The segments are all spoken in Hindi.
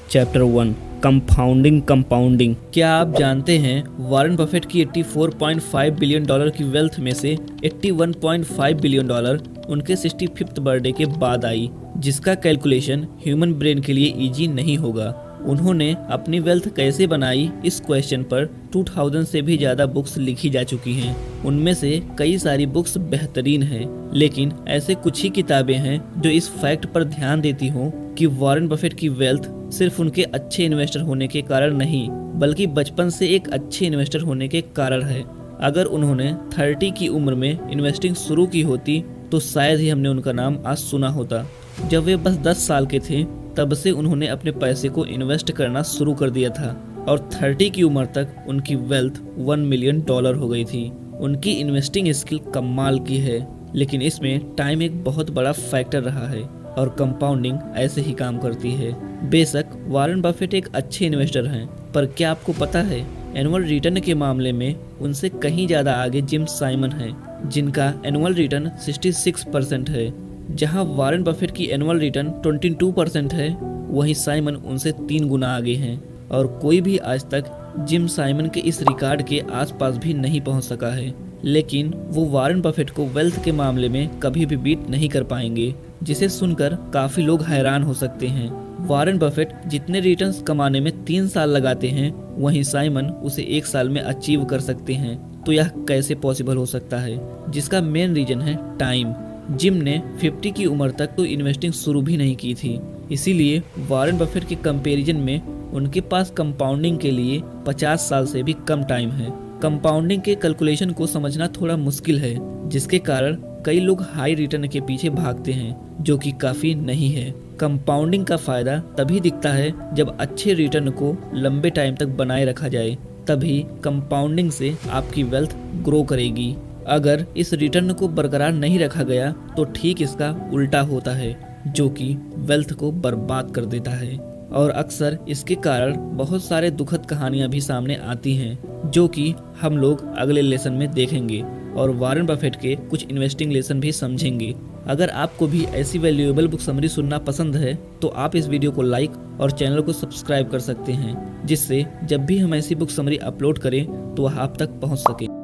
Chapter 1 compounding. क्या आप जानते हैं वॉरेन बफेट की 84.5 बिलियन डॉलर की वेल्थ में से 81.5 बिलियन डॉलर उनके 65th बर्थडे के बाद आई, जिसका कैलकुलेशन ह्यूमन ब्रेन के लिए इजी नहीं होगा। उन्होंने अपनी वेल्थ कैसे बनाई, इस क्वेश्चन पर 2000 से भी ज़्यादा बुक्स लिखी जा चुकी हैं। उनमें से कई सारी बुक्स बेहतरीन हैं, लेकिन ऐसे कुछ ही किताबें हैं जो इस फैक्ट पर ध्यान देती हों कि वॉरेन बफेट की वेल्थ सिर्फ उनके अच्छे इन्वेस्टर होने के कारण नहीं, बल्कि बचपन से एक अच्छे इन्वेस्टर होने के कारण है। अगर उन्होंने 30 की उम्र में इन्वेस्टिंग शुरू की होती तो शायद ही हमने उनका नाम आज सुना होता। जब वे बस 10 साल के थे तब से उन्होंने अपने पैसे को इन्वेस्ट करना शुरू कर दिया था और 30 की उम्र तक उनकी वेल्थ 1 मिलियन डॉलर हो गई थी। उनकी इन्वेस्टिंग स्किल कमाल की है, लेकिन इसमें टाइम एक बहुत बड़ा फैक्टर रहा है और कंपाउंडिंग ऐसे ही काम करती है। बेशक वॉरेन बफेट एक अच्छे इन्वेस्टर हैं, पर क्या आपको पता है एनुअल रिटर्न के मामले में उनसे कहीं ज़्यादा आगे जिम साइमन है, जिनका एनुअल रिटर्न 66% है। जहां वॉरेन बफेट की एनुअल रिटर्न 22% है, वहीं साइमन उनसे 3 गुना आगे हैं और कोई भी आज तक जिम साइमन के इस रिकॉर्ड के आसपास भी नहीं पहुंच सका है। लेकिन वो वॉरेन बफेट को वेल्थ के मामले में कभी भी बीट नहीं कर पाएंगे, जिसे सुनकर काफ़ी लोग हैरान हो सकते हैं। वॉरेन बफेट जितने रिटर्न्स कमाने में 3 साल लगाते हैं, वहीं साइमन उसे 1 साल में अचीव कर सकते हैं। तो यह कैसे पॉसिबल हो सकता है? जिसका मेन रीजन है टाइम। जिम ने 50 की उम्र तक तो इन्वेस्टिंग शुरू भी नहीं की थी, इसीलिए वॉरेन बफेट के कंपैरिजन में उनके पास कंपाउंडिंग के लिए 50 साल से भी कम टाइम है। कंपाउंडिंग के कैलकुलेशन को समझना थोड़ा मुश्किल है, जिसके कारण कई लोग हाई रिटर्न के पीछे भागते हैं, जो कि काफ़ी नहीं है। कंपाउंडिंग का फायदा तभी दिखता है जब अच्छे रिटर्न को लंबे टाइम तक बनाए रखा जाए, तभी कंपाउंडिंग से आपकी वेल्थ ग्रो करेगी। अगर इस रिटर्न को बरकरार नहीं रखा गया तो ठीक इसका उल्टा होता है, जो कि वेल्थ को बर्बाद कर देता है। और अक्सर इसके कारण बहुत सारे दुखद कहानियां भी सामने आती हैं, जो कि हम लोग अगले लेसन में देखेंगे और वॉरेन बफेट के कुछ इन्वेस्टिंग लेसन भी समझेंगे। अगर आपको भी ऐसी वैल्यूएबल बुक समरी सुनना पसंद है तो आप इस वीडियो को लाइक और चैनल को सब्सक्राइब कर सकते हैं, जिससे जब भी हम ऐसी बुक समरी अपलोड करें तो वह आप तक पहुंच सके।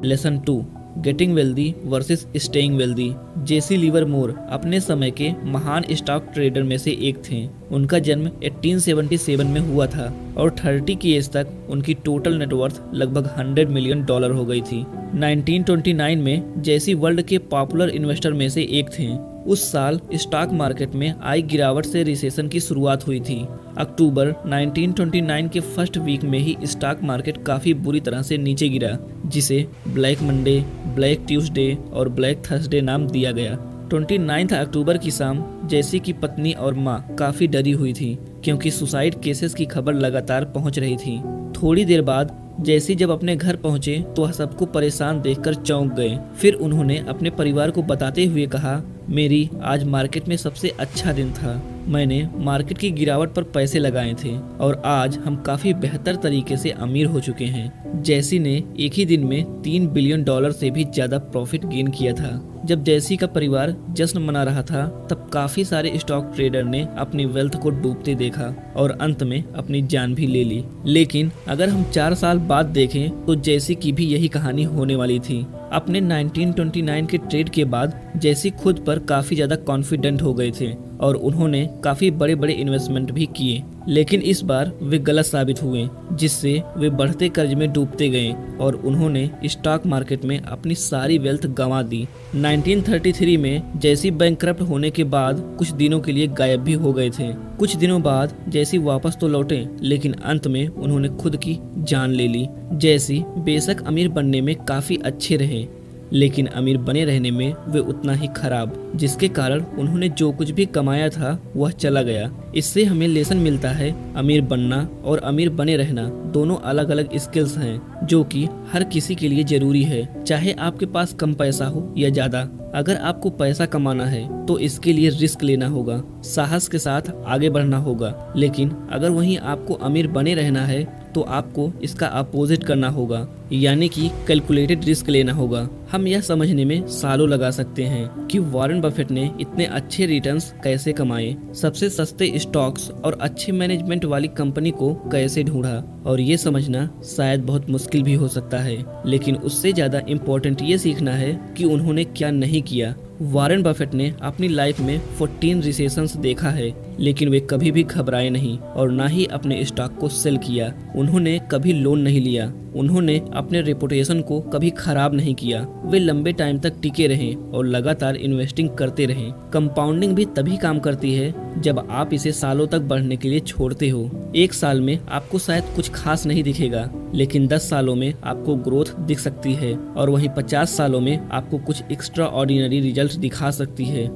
Lesson 2, getting wealthy versus staying wealthy. Jesse Livermore अपने समय के महान स्टॉक ट्रेडर में से एक थे। उनका जन्म 1877 में हुआ था और 30 की एज तक उनकी टोटल नेटवर्थ लगभग 100 मिलियन डॉलर हो गई थी। 1929 में जेसी वर्ल्ड के पॉपुलर इन्वेस्टर में से एक थे। उस साल स्टॉक मार्केट में आई गिरावट से रिसेशन की शुरुआत हुई थी। अक्टूबर 1929 के फर्स्ट वीक में ही स्टॉक मार्केट काफ़ी बुरी तरह से नीचे गिरा, जिसे ब्लैक मंडे, ब्लैक ट्यूसडे और ब्लैक थर्सडे नाम दिया गया। 29 अक्टूबर की शाम जेसी की पत्नी और माँ काफ़ी डरी हुई थी, क्योंकि सुसाइड केसेस की खबर लगातार पहुँच रही थी। थोड़ी देर बाद जेसी जब अपने घर पहुंचे तो वह सबको परेशान देखकर चौंक गए। फिर उन्होंने अपने परिवार को बताते हुए कहा, मेरी आज मार्केट में सबसे अच्छा दिन था। मैंने मार्केट की गिरावट पर पैसे लगाए थे और आज हम काफ़ी बेहतर तरीके से अमीर हो चुके हैं। जेसी ने एक ही दिन में 3 बिलियन डॉलर से भी ज़्यादा प्रॉफिट गेन किया था। जब जेसी का परिवार जश्न मना रहा था तब काफ़ी सारे स्टॉक ट्रेडर ने अपनी वेल्थ को डूबते देखा और अंत में अपनी जान भी ले ली। लेकिन अगर हम 4 साल बाद देखें तो जेसी की भी यही कहानी होने वाली थी। अपने 1929 के ट्रेड के बाद जेसी खुद पर काफ़ी ज़्यादा कॉन्फिडेंट हो गए थे और उन्होंने काफ़ी बड़े बड़े इन्वेस्टमेंट भी किए, लेकिन इस बार वे गलत साबित हुए, जिससे वे बढ़ते कर्ज में डूबते गए और उन्होंने स्टॉक मार्केट में अपनी सारी वेल्थ गंवा दी। 1933 में जेसी बैंकक्रप्ट होने के बाद कुछ दिनों के लिए गायब भी हो गए थे। कुछ दिनों बाद जेसी वापस तो लौटे, लेकिन अंत में उन्होंने खुद की जान ले ली। जेसी बेशक अमीर बनने में काफ़ी अच्छे रहे, लेकिन अमीर बने रहने में वे उतना ही खराब, जिसके कारण उन्होंने जो कुछ भी कमाया था वह चला गया। इससे हमें लेसन मिलता है, अमीर बनना और अमीर बने रहना दोनों अलग अलग स्किल्स हैं, जो कि हर किसी के लिए जरूरी है, चाहे आपके पास कम पैसा हो या ज़्यादा। अगर आपको पैसा कमाना है तो इसके लिए रिस्क लेना होगा, साहस के साथ आगे बढ़ना होगा। लेकिन अगर वहीं आपको अमीर बने रहना है तो आपको इसका अपोजिट करना होगा, यानी कि कैलकुलेटेड रिस्क लेना होगा। हम यह समझने में सालों लगा सकते हैं कि वॉरेन बफेट ने इतने अच्छे रिटर्न्स कैसे कमाए, सबसे सस्ते स्टॉक्स और अच्छे मैनेजमेंट वाली कंपनी को कैसे ढूंढा, और ये समझना शायद बहुत मुश्किल भी हो सकता है, लेकिन उससे ज़्यादा इम्पोर्टेंट ये सीखना है कि उन्होंने क्या नहीं किया। वॉरेन बफेट ने अपनी लाइफ में 14 रिसेशंस देखा है, लेकिन वे कभी भी घबराए नहीं और ना ही अपने स्टॉक को सेल किया। उन्होंने कभी लोन नहीं लिया, उन्होंने अपने रेपुटेशन को कभी खराब नहीं किया। वे लंबे टाइम तक टिके रहे और लगातार इन्वेस्टिंग करते रहे। कंपाउंडिंग भी तभी काम करती है जब आप इसे सालों तक बढ़ने के लिए छोड़ते हो। एक साल में आपको शायद कुछ खास नहीं दिखेगा, लेकिन 10 सालों में आपको ग्रोथ दिख सकती है और वहीं 50 सालों में आपको कुछ एक्स्ट्रा ऑर्डिनरी रिजल्ट दिखा सकती है।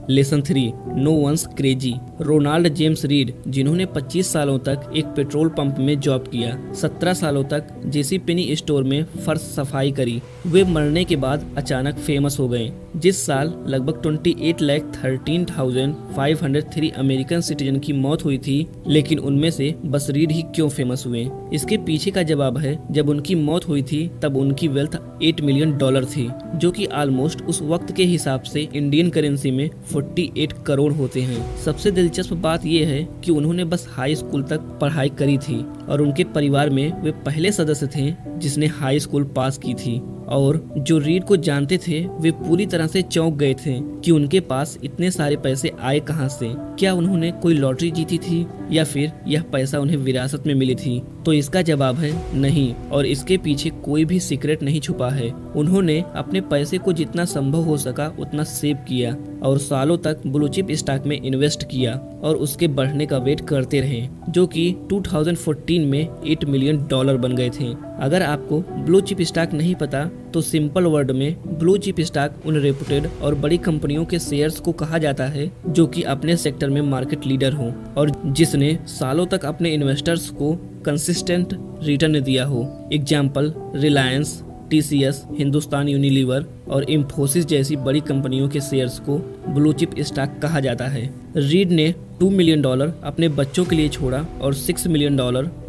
Lesson 3, no one's crazy. Ronald James Reid, जिन्होंने 25 सालों तक एक पेट्रोल पंप में जॉब किया, 17 सालों तक जेसी पेनी स्टोर में फर्श सफाई करी, वे मरने के बाद अचानक फेमस हो गए। जिस साल लगभग 28,13,503 अमेरिकन सिटीजन की मौत हुई थी, लेकिन उनमें से बस रीड ही क्यों फेमस हुए? इसके पीछे का जवाब है, जब उनकी मौत हुई थी तब उनकी वेल्थ $8 मिलियन थी, जो कि ऑलमोस्ट उस वक्त के हिसाब से इंडियन करेंसी में 48 करोड़ होते हैं। सबसे दिलचस्प बात यह है कि उन्होंने बस हाई स्कूल तक पढ़ाई करी थी और उनके परिवार में वे पहले सदस्य थे जिसने हाई स्कूल पास की थी, और जो रीड को जानते थे वे पूरी तरह से चौंक गए थे कि उनके पास इतने सारे पैसे आए कहां से। क्या उन्होंने कोई लॉटरी जीती थी या फिर यह पैसा उन्हें विरासत में मिली थी? तो इसका जवाब है नहीं, और इसके पीछे कोई भी सीक्रेट नहीं छुपा है। उन्होंने अपने पैसे को जितना संभव हो सका उतना सेव किया और सालों तक ब्लू चिप स्टॉक में इन्वेस्ट किया और उसके बढ़ने का वेट करते रहे, जो कि 2014 में $8 मिलियन बन गए थे। अगर आपको ब्लू चिप स्टॉक नहीं पता तो सिंपल वर्ड में ब्लू चिप स्टॉक उन रेपुटेड और बड़ी कंपनियों के शेयर्स को कहा जाता है जो कि अपने सेक्टर में मार्केट लीडर हो और जिसने सालों तक अपने इन्वेस्टर्स को कंसिस्टेंट रिटर्न दिया हो। Example Reliance, TCS, Hindustan Unilever और इंफोसिस जैसी बड़ी कंपनियों के शेयर्स को ब्लू चिप स्टॉक कहा जाता है। रीड ने $2 मिलियन अपने बच्चों के लिए छोड़ा और $6 मिलियन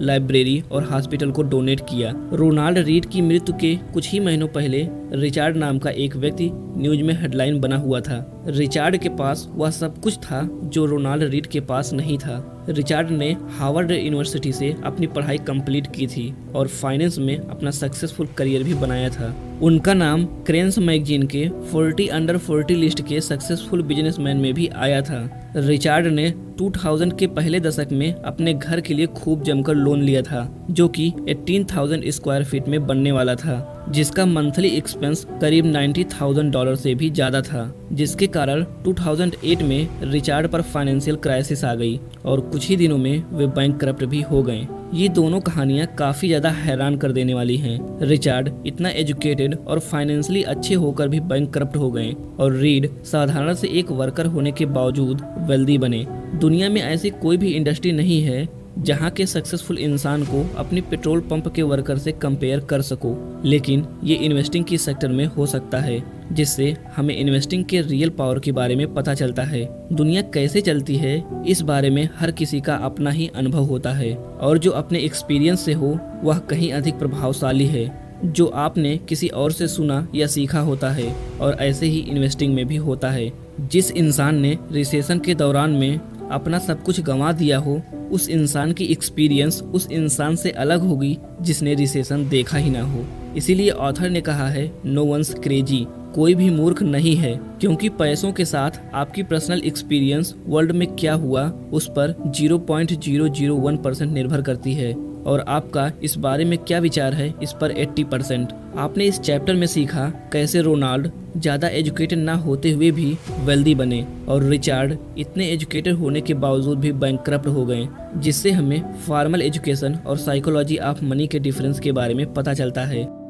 लाइब्रेरी और हॉस्पिटल को डोनेट किया। रोनाल्ड रीड की मृत्यु के कुछ ही महीनों पहले रिचार्ड नाम का एक व्यक्ति न्यूज में हेडलाइन बना हुआ था। रिचार्ड के पास वह सब कुछ था जो रोनाल्ड रीड के पास नहीं था। रिचार्ड ने हार्वर्ड यूनिवर्सिटी से अपनी पढ़ाई कंप्लीट की थी और फाइनेंस में अपना सक्सेसफुल करियर भी बनाया था। उनका नाम क्रेन्स मैगजीन के 40 अंडर 40 लिस्ट के सक्सेसफुल बिजनेसमैन में भी आया था। रिचार्ड ने 2000 के पहले दशक में अपने घर के लिए खूब जमकर लोन लिया था, जो कि 18,000 स्क्वायर फीट में बनने वाला था, जिसका मंथली एक्सपेंस करीब $90,000 से भी ज्यादा था, जिसके कारण 2008 में रिचार्ड पर फाइनेंशियल क्राइसिस आ गई और कुछ ही दिनों में वे बैंकक्रप्ट भी हो गए। ये दोनों कहानियां काफी ज्यादा हैरान कर देने वाली हैं। रिचार्ड इतना एजुकेटेड और फाइनेंशियली अच्छे होकर भी बैंकक्रप्ट हो गए और रीड साधारण से एक वर्कर होने के बावजूद वेल्दी बने। दुनिया में ऐसी कोई भी इंडस्ट्री नहीं है जहां के सक्सेसफुल इंसान को अपनी पेट्रोल पंप के वर्कर से कंपेयर कर सको, लेकिन ये इन्वेस्टिंग की सेक्टर में हो सकता है, जिससे हमें इन्वेस्टिंग के रियल पावर के बारे में पता चलता है। दुनिया कैसे चलती है इस बारे में हर किसी का अपना ही अनुभव होता है और जो अपने एक्सपीरियंस से हो वह कहीं अधिक प्रभावशाली है जो आपने किसी और से सुना या सीखा होता है। और ऐसे ही इन्वेस्टिंग में भी होता है। जिस इंसान ने रिसेशन के दौरान में अपना सब कुछ गंवा दिया हो, उस इंसान की एक्सपीरियंस उस इंसान से अलग होगी जिसने रिसेशन देखा ही ना हो। इसीलिए ऑथर ने कहा है, नो वंस क्रेजी, कोई भी मूर्ख नहीं है, क्योंकि पैसों के साथ आपकी पर्सनल एक्सपीरियंस वर्ल्ड में क्या हुआ उस पर 0.001% निर्भर करती है और आपका इस बारे में क्या विचार है इस पर 80%। आपने इस चैप्टर में सीखा कैसे रोनाल्ड ज़्यादा एजुकेटेड ना होते हुए भी वेल्दी बने और रिचार्ड इतने एजुकेटेड होने के बावजूद भी बैंकक्रप्ट हो गए, जिससे हमें फॉर्मल एजुकेशन और साइकोलॉजी ऑफ मनी के डिफरेंस के बारे में पता चलता है।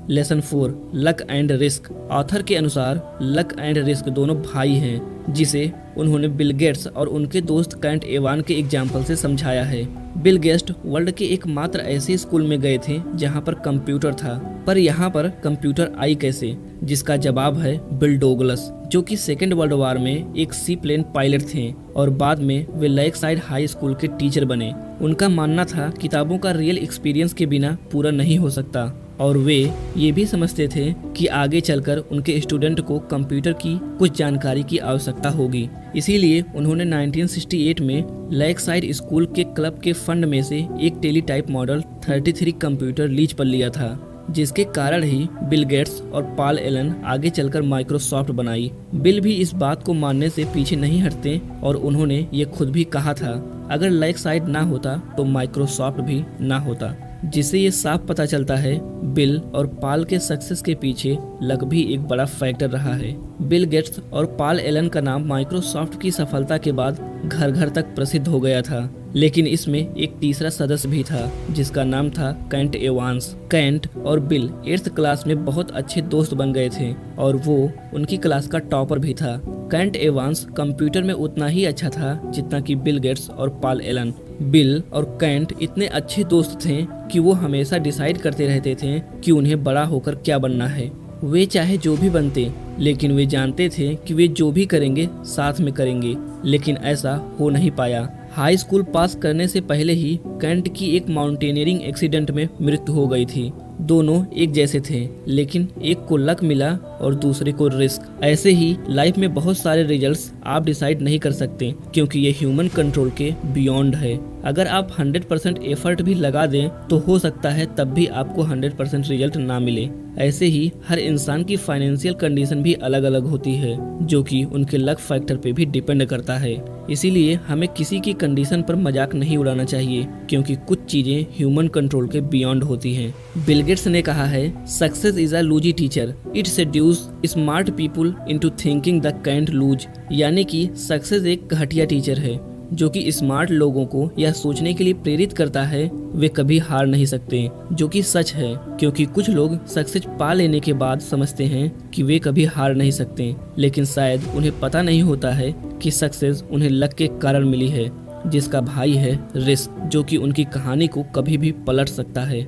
Lesson 4, luck and risk. Author के अनुसार लक एंड रिस्क दोनों भाई हैं जिसे उन्होंने बिल गेट्स और उनके दोस्त कैंट एवान के एग्जाम्पल से समझाया है। बिल गेट्स वर्ल्ड के एकमात्र ऐसे स्कूल में गए थे जहां पर कंप्यूटर था, पर यहाँ पर कंप्यूटर आई कैसे, जिसका जवाब है बिल डोगलस, जो कि सेकेंड वर्ल्ड वॉर में एक सी प्लेन पायलट थे और बाद में वे लेकसाइड हाई स्कूल के टीचर बने। उनका मानना था किताबों का रियल एक्सपीरियंस के बिना पूरा नहीं हो सकता और वे ये भी समझते थे कि आगे चलकर उनके स्टूडेंट को कंप्यूटर की कुछ जानकारी की आवश्यकता होगी। इसीलिए उन्होंने 1968 में लेकसाइड स्कूल के क्लब के फंड में से एक टेलीटाइप मॉडल 33 कंप्यूटर लीज पर लिया था, जिसके कारण ही बिल गेट्स और पॉल एलन आगे चलकर माइक्रोसॉफ्ट बनाई। बिल भी इस बात को मानने से पीछे नहीं हटते और उन्होंने ये खुद भी कहा था, अगर लेकसाइड ना होता तो माइक्रोसॉफ्ट भी ना होता, जिससे ये साफ पता चलता है बिल और पॉल के सक्सेस के पीछे लक भी एक बड़ा फैक्टर रहा है। बिल गेट्स और पॉल एलन का नाम माइक्रोसॉफ्ट की सफलता के बाद घर घर तक प्रसिद्ध हो गया था, लेकिन इसमें एक तीसरा सदस्य भी था जिसका नाम था कैंट एवांस। कैंट और बिल 8th क्लास में बहुत अच्छे दोस्त बन गए थे और वो उनकी क्लास का टॉपर भी था। कैंट एवांस कंप्यूटर में उतना ही अच्छा था जितना कि बिल गेट्स और पॉल एलन। बिल और कैंट इतने अच्छे दोस्त थे कि वो हमेशा डिसाइड करते रहते थे कि उन्हें बड़ा होकर क्या बनना है। वे चाहे जो भी बनते, लेकिन वे जानते थे कि वे जो भी करेंगे साथ में करेंगे, लेकिन ऐसा हो नहीं पाया। हाई स्कूल पास करने से पहले ही कैंट की एक माउंटेनियरिंग एक्सीडेंट में मृत्यु हो गई थी। दोनों एक जैसे थे, लेकिन एक को लक मिला और दूसरे को रिस्क। ऐसे ही लाइफ में बहुत सारे रिजल्ट्स आप डिसाइड नहीं कर सकते, क्योंकि ये ह्यूमन कंट्रोल के बियॉन्ड है। अगर आप 100% एफर्ट भी लगा दें तो हो सकता है तब भी आपको 100% रिजल्ट ना मिले। ऐसे ही हर इंसान की फाइनेंशियल कंडीशन भी अलग अलग होती है, जो कि उनके लक फैक्टर पे भी डिपेंड करता है। इसीलिए हमें किसी की कंडीशन पर मजाक नहीं उड़ाना चाहिए, क्योंकि कुछ चीजें ह्यूमन कंट्रोल के बियॉन्ड होती हैं। बिल गेट्स ने कहा है, success is a lousy teacher, it seduces smart people into thinking the can't lose. यानी कि सक्सेस एक घटिया टीचर है जो कि स्मार्ट लोगों को यह सोचने के लिए प्रेरित करता है वे कभी हार नहीं सकते, जो कि सच है, क्योंकि कुछ लोग सक्सेस पा लेने के बाद समझते हैं कि वे कभी हार नहीं सकते, लेकिन शायद उन्हें पता नहीं होता है कि सक्सेस उन्हें लक के कारण मिली है, जिसका भाई है रिस्क, जो कि उनकी कहानी को कभी भी पलट सकता है।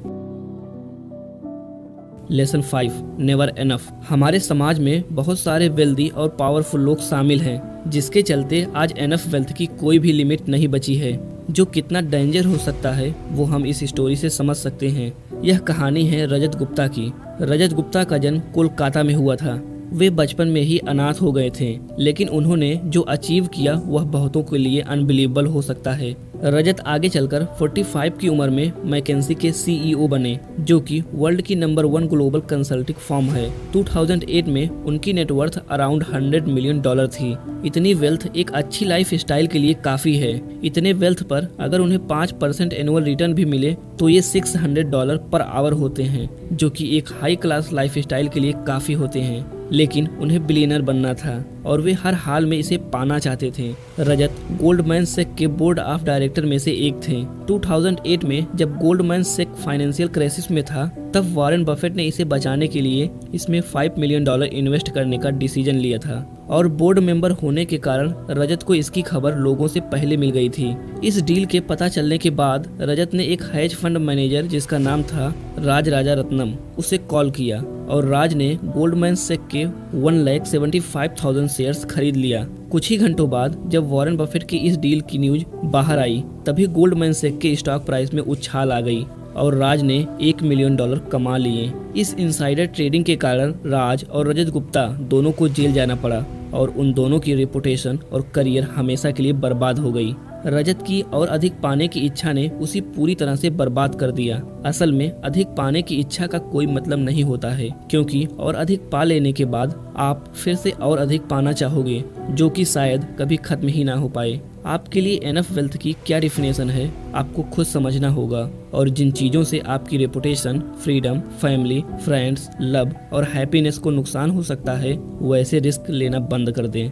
Lesson 5, never enough. हमारे समाज में बहुत सारे वेल्दी और पावरफुल लोग शामिल हैं, जिसके चलते आज एनफ वेल्थ की कोई भी लिमिट नहीं बची है। जो कितना डेंजर हो सकता है वो हम इस स्टोरी से समझ सकते हैं। यह कहानी है रजत गुप्ता की। रजत गुप्ता का जन्म कोलकाता में हुआ था। वे बचपन में ही अनाथ हो गए थे, लेकिन उन्होंने जो अचीव किया वह बहुतों के लिए अनबिलीवेबल हो सकता है। रजत आगे चलकर 45 की उम्र में मैकेंसी के CEO बने, जो कि वर्ल्ड की नंबर 1 ग्लोबल कंसल्टिंग फर्म है। 2008 में उनकी नेटवर्थ अराउंड $100 मिलियन थी। इतनी वेल्थ एक अच्छी लाइफ स्टाइल के लिए काफी है। इतने वेल्थ पर अगर उन्हें 5% एनुअल रिटर्न भी मिले तो ये $600 पर आवर होते हैं, जो कि एक हाई क्लास लाइफ स्टाइल के लिए काफी होते हैं। लेकिन उन्हें बिलियनर बनना था और वे हर हाल में इसे पाना चाहते थे। रजत गोल्डमैन सैक के बोर्ड ऑफ डायरेक्टर में से एक थे। 2008 में जब गोल्डमैन सैक फाइनेंशियल क्राइसिस में था, तब वॉरेन बफेट ने इसे बचाने के लिए इसमें $5 मिलियन इन्वेस्ट करने का डिसीजन लिया था, और बोर्ड मेंबर होने के कारण रजत को इसकी खबर लोगों से पहले मिल गई थी। इस डील के पता चलने के बाद रजत ने एक हेज फंड मैनेजर जिसका नाम था राज राजा रत्नम उसे कॉल किया, और राज ने गोल्डमैन सैक के 1,75,000 शेयर्स खरीद लिया। कुछ ही घंटों बाद जब वॉरेन बफेट की इस डील की न्यूज बाहर आई, तभी गोल्डमैन सैक के स्टॉक प्राइस में उछाल आ गई और राज ने $1 मिलियन कमा लिए। इस इनसाइडर ट्रेडिंग के कारण राज और रजत गुप्ता दोनों को जेल जाना पड़ा और उन दोनों की रेपुटेशन और करियर हमेशा के लिए बर्बाद हो गई। रजत की और अधिक पाने की इच्छा ने उसे पूरी तरह से बर्बाद कर दिया। असल में अधिक पाने की इच्छा का कोई मतलब नहीं होता है, क्योंकि और अधिक पा लेने के बाद आप फिर से और अधिक पाना चाहोगे, जो कि शायद कभी खत्म ही ना हो पाए। आपके लिए एनफ वेल्थ की क्या डिफिनेशन है आपको खुद समझना होगा, और जिन चीजों से आपकी reputation, freedom, family, friends, love और हैप्पीनेस को नुकसान हो सकता है, वैसे रिस्क लेना बंद कर दें।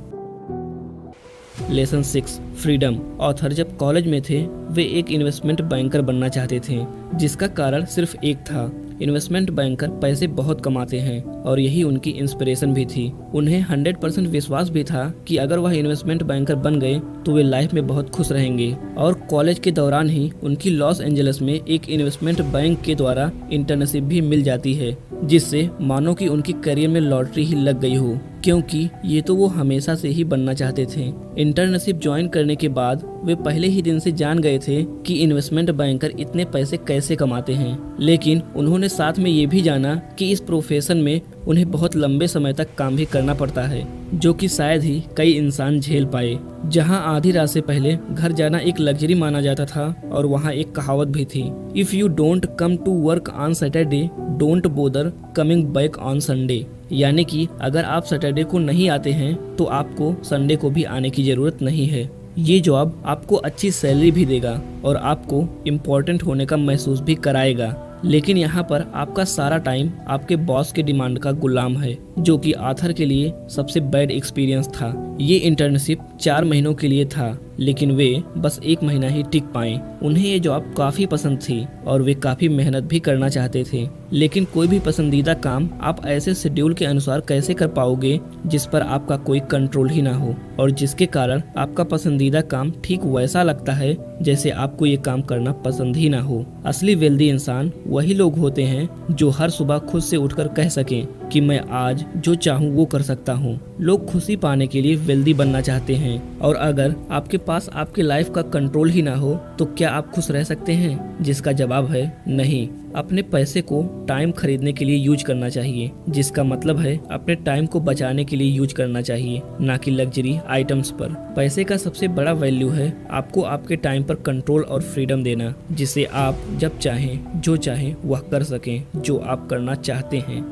Lesson 6, freedom. ऑथर जब कॉलेज में थे वे एक इन्वेस्टमेंट बैंकर बनना चाहते थे, जिसका कारण सिर्फ एक था, इन्वेस्टमेंट बैंकर पैसे बहुत कमाते हैं और यही उनकी इंस्पिरेशन भी थी। उन्हें 100% विश्वास भी था कि अगर वह इन्वेस्टमेंट बैंकर बन गए तो वे लाइफ में बहुत खुश रहेंगे। और कॉलेज के दौरान ही उनकी लॉस एंजलिस में एक इन्वेस्टमेंट बैंक के द्वारा इंटर्नशिप भी मिल जाती है, जिससे मानो कि उनकी करियर में लॉटरी ही लग गई हो, क्योंकि ये तो वो हमेशा से ही बनना चाहते थे। इंटर्नशिप ज्वाइन करने के बाद वे पहले ही दिन से जान गए थे कि इन्वेस्टमेंट बैंकर इतने पैसे कैसे कमाते हैं, लेकिन उन्होंने साथ में ये भी जाना कि इस प्रोफेशन में उन्हें बहुत लंबे समय तक काम भी करना पड़ता है, जो कि शायद ही कई इंसान झेल पाए। जहां आधी रात से पहले घर जाना एक लग्जरी माना जाता था और वहां एक कहावत भी थी, if you don't come to work on Saturday don't bother coming back on Sunday. यानी कि अगर आप सैटरडे को नहीं आते हैं तो आपको संडे को भी आने की जरूरत नहीं है। ये जॉब आपको अच्छी सैलरी भी देगा और आपको इम्पोर्टेंट होने का महसूस भी कराएगा, लेकिन यहाँ पर आपका सारा टाइम आपके बॉस के डिमांड का गुलाम है, जो कि आर्थर के लिए सबसे बैड एक्सपीरियंस था। ये इंटर्नशिप 4 महीनों के लिए था, लेकिन वे बस 1 महीना ही टिक पाए। उन्हें ये जॉब काफी पसंद थी और वे काफी मेहनत भी करना चाहते थे, लेकिन कोई भी पसंदीदा काम आप ऐसे शेड्यूल के अनुसार कैसे कर पाओगे जिस पर आपका कोई कंट्रोल ही ना हो और जिसके कारण आपका पसंदीदा काम ठीक वैसा लगता है जैसे आपको ये काम करना पसंद ही ना हो। असली वेल्दी इंसान वही लोग होते हैं जो हर सुबह खुद से उठकर कह सकें कि मैं आज जो चाहूँ वो कर सकता हूँ। लोग खुशी पाने के लिए वेल्दी बनना चाहते हैं, और अगर आपके पास आपकी लाइफ का कंट्रोल ही ना हो तो क्या आप खुश रह सकते हैं? जिसका जवाब है नहीं। अपने पैसे को टाइम खरीदने के लिए यूज करना चाहिए, जिसका मतलब है अपने टाइम को बचाने के लिए यूज करना चाहिए, ना कि लग्जरी आइटम्स पर। पैसे का सबसे बड़ा वैल्यू है आपको आपके टाइम पर कंट्रोल और फ्रीडम देना, जिसे आप जब चाहें जो चाहें वह कर सकें जो आप करना चाहते हैं।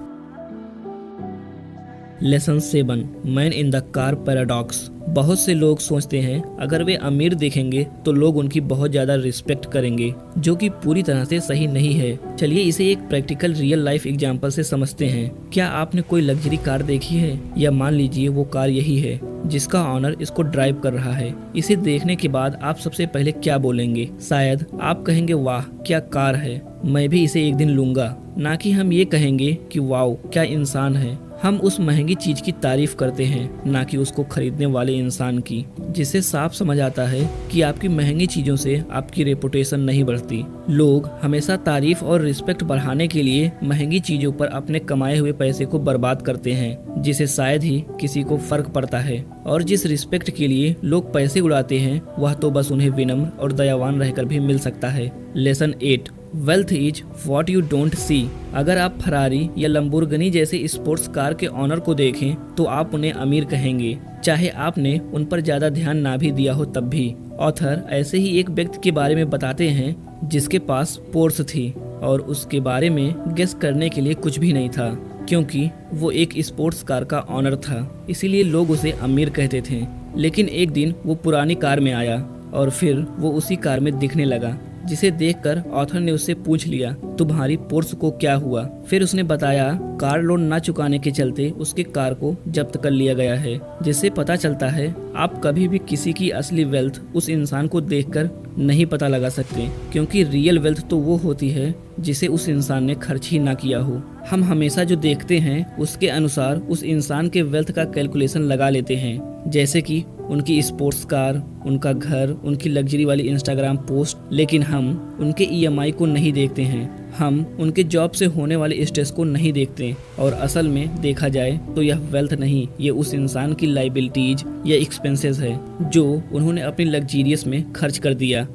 Lesson 7, man in the car paradox. बहुत से लोग सोचते हैं अगर वे अमीर देखेंगे तो लोग उनकी बहुत ज्यादा रिस्पेक्ट करेंगे, जो कि पूरी तरह से सही नहीं है। चलिए इसे एक प्रैक्टिकल रियल लाइफ एग्जांपल से समझते हैं। क्या आपने कोई लग्जरी कार देखी है? या मान लीजिए वो कार यही है जिसका ऑनर इसको ड्राइव कर रहा है। इसे देखने के बाद आप सबसे पहले क्या बोलेंगे? शायद आप कहेंगे वाह क्या कार है, मैं भी इसे एक दिन लूंगा। ना कि हम ये कहेंगे कि वाओ क्या इंसान है। हम उस महंगी चीज की तारीफ करते हैं, ना कि उसको खरीदने वाले इंसान की, जिससे साफ समझ आता है कि आपकी महंगी चीजों से आपकी रेपुटेशन नहीं बढ़ती। लोग हमेशा तारीफ और रिस्पेक्ट बढ़ाने के लिए महंगी चीजों पर अपने कमाए हुए पैसे को बर्बाद करते हैं, जिसे शायद ही किसी को फर्क पड़ता है। और जिस रिस्पेक्ट के लिए लोग पैसे उड़ाते हैं वह तो बस उन्हें विनम्र और दयावान रहकर भी मिल सकता है। Lesson 8, wealth is what you don't see. अगर आप फरारी या लंबोर्गिनी जैसे स्पोर्ट्स कार के ऑनर को देखें तो आप उन्हें अमीर कहेंगे, चाहे आपने उन पर ज्यादा ध्यान ना भी दिया हो तब भी। ऑथर ऐसे ही एक व्यक्ति के बारे में बताते हैं जिसके पास पोर्स थी और उसके बारे में गेस करने के लिए कुछ भी नहीं था, क्योंकि वो एक स्पोर्ट्स कार का ऑनर था, इसीलिए लोग उसे अमीर कहते थे। लेकिन एक दिन वो पुरानी कार में आया और फिर वो उसी कार में दिखने लगा, जिसे देखकर ऑथर ने उससे पूछ लिया तुम्हारी पोर्स को क्या हुआ। फिर उसने बताया कार लोन ना चुकाने के चलते उसके कार को जब्त कर लिया गया है, जिससे पता चलता है आप कभी भी किसी की असली वेल्थ उस इंसान को देखकर नहीं पता लगा सकते, क्योंकि रियल वेल्थ तो वो होती है जिसे उस इंसान ने खर्च ही ना किया हो। हम हमेशा जो देखते हैं उसके अनुसार उस इंसान के वेल्थ का कैलकुलेशन लगा लेते हैं, जैसे कि उनकी स्पोर्ट्स कार, उनका घर, उनकी लग्जरी वाली इंस्टाग्राम पोस्ट, लेकिन हम उनके EMI को नहीं देखते हैं, हम उनके जॉब से होने वाले स्ट्रेस को नहीं देखते। और असल में देखा जाए तो यह वेल्थ नहीं, ये उस इंसान की लाइबिलिटीज या एक्सपेंसेस है जो उन्होंने अपनी लग्जीरियस में खर्च कर दिया।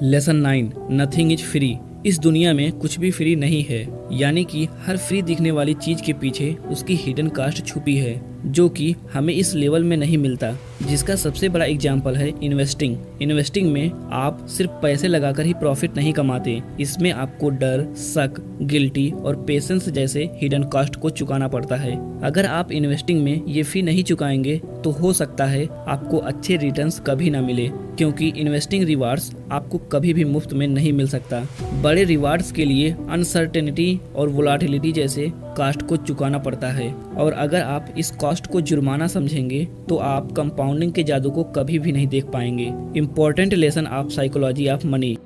Lesson 9, nothing is free. इस दुनिया में कुछ भी फ्री नहीं है, यानी कि हर फ्री दिखने वाली चीज के पीछे उसकी हिडन कास्ट छुपी है, जो कि हमें इस लेवल में नहीं मिलता। जिसका सबसे बड़ा एग्जाम्पल है इन्वेस्टिंग। इन्वेस्टिंग में आप सिर्फ पैसे लगाकर ही प्रॉफिट नहीं कमाते, इसमें आपको डर, शक, गिल्टी और पेशेंस जैसे हिडन कॉस्ट को चुकाना पड़ता है। अगर आप इन्वेस्टिंग में ये फी नहीं चुकाएंगे तो हो सकता है आपको अच्छे रिटर्न्स कभी ना मिले, क्योंकि इन्वेस्टिंग रिवार्ड्स आपको कभी भी मुफ्त में नहीं मिल सकता। बड़े रिवार्ड्स के लिए अनसर्टेनिटी और वोलाटिलिटी जैसे कॉस्ट को चुकाना पड़ता है, और अगर आप इस कॉस्ट को जुर्माना समझेंगे तो आप कंपाउंडिंग के जादू को कभी भी नहीं देख पाएंगे। Important lesson of psychology of money.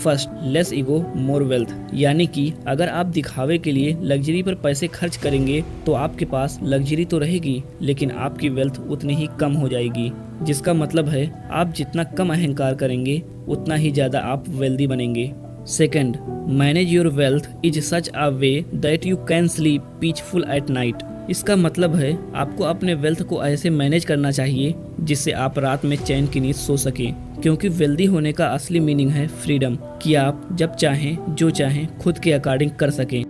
First, less ego more wealth, यानी कि अगर आप दिखावे के लिए लग्जरी पर पैसे खर्च करेंगे तो आपके पास लग्जरी तो रहेगी लेकिन आपकी वेल्थ उतनी ही कम हो जाएगी, जिसका मतलब है आप जितना कम अहंकार करेंगे उतना ही ज़्यादा आप वेल्दी बनेंगे। Second, manage your wealth is such a way that you can sleep peaceful at night. इसका मतलब है आपको अपने वेल्थ को ऐसे मैनेज करना चाहिए जिससे आप रात में चैन की नींद सो सकें, क्योंकि वेल्दी होने का असली मीनिंग है फ्रीडम, कि आप जब चाहें जो चाहें खुद के अकॉर्डिंग कर सकें।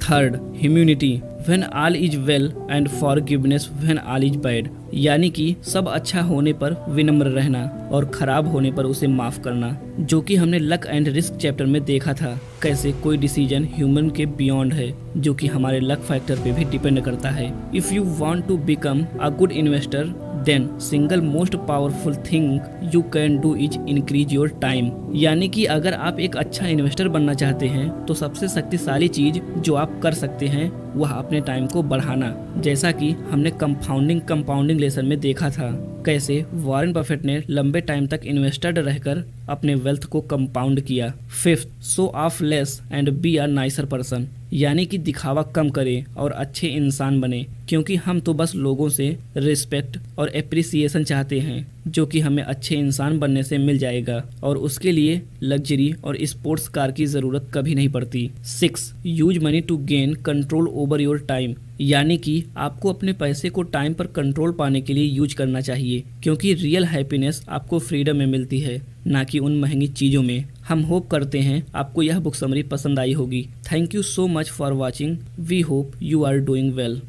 Third, humanity when all is well and forgiveness when all is bad, यानी कि सब अच्छा होने पर विनम्र रहना और खराब होने पर उसे माफ करना, जो कि हमने लक एंड रिस्क चैप्टर में देखा था कैसे कोई डिसीजन ह्यूमन के बियॉन्ड है जो कि हमारे लक फैक्टर पे भी डिपेंड करता है। If you want to become a good investor then single most powerful thing you can do is increase your time, यानी कि अगर आप एक अच्छा इन्वेस्टर बनना चाहते हैं तो सबसे शक्तिशाली चीज जो आप कर सकते हैं वह अपने टाइम को बढ़ाना, जैसा कि हमने कंपाउंडिंग लेसन में देखा था कैसे वॉरेन बफेट ने लंबे टाइम तक इन्वेस्टेड रहकर अपने वेल्थ को कंपाउंड किया। Fifth, show off less and be a nicer person, यानी कि दिखावा कम करें और अच्छे इंसान बने, क्योंकि हम तो बस लोगों से रिस्पेक्ट और एप्रिसिएशन चाहते हैं जो कि हमें अच्छे इंसान बनने से मिल जाएगा और उसके लिए लग्जरी और स्पोर्ट्स कार की ज़रूरत कभी नहीं पड़ती। 6, use money to gain control over your time, यानी कि आपको अपने पैसे को टाइम पर कंट्रोल पाने के लिए यूज करना चाहिए, क्योंकि रियल हैप्पीनेस आपको फ्रीडम में मिलती है ना कि उन महंगी चीज़ों में। हम होप करते हैं आपको यह बुक समरी पसंद आई होगी। Thank you so much for watching. We hope you are doing well.